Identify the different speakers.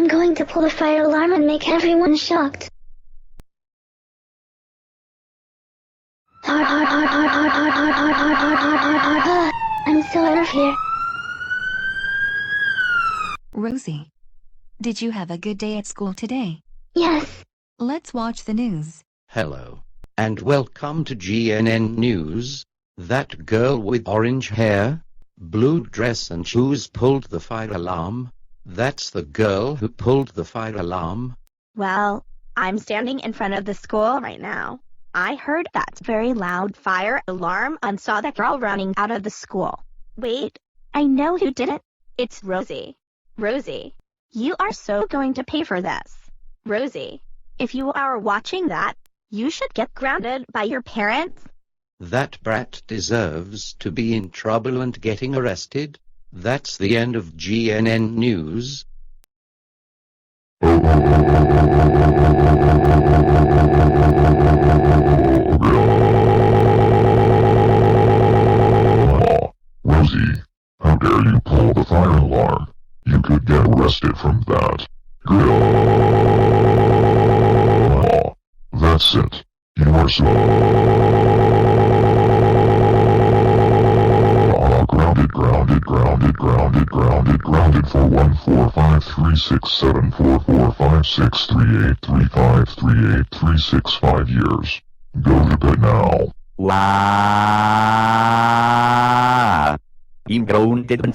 Speaker 1: going to pull the fire alarm and make everyone shocked. I'm so out of here.
Speaker 2: Rosie, did you have a good day at school today?
Speaker 1: Yes.
Speaker 2: Let's watch the news.
Speaker 3: Hello, and welcome to GNN News. That girl with orange hair, blue dress and shoes pulled the fire alarm. That's the girl who pulled the fire alarm.
Speaker 4: Well, I'm standing in front of the school right now. I heard that very loud fire alarm and saw that girl running out of the school. Wait, I know who did it. It's Rosie. Rosie, you are so going to pay for this. Rosie, if you are watching that, you should get grounded by your parents.
Speaker 3: That brat deserves to be in trouble and getting arrested. That's the end of GNN News.
Speaker 5: Rosie, how dare you pull the fire alarm? You could get arrested from that. That's it. You are so grounded for 1453674456383535365 years. Go to bed now.
Speaker 6: Wow. Im Grund, den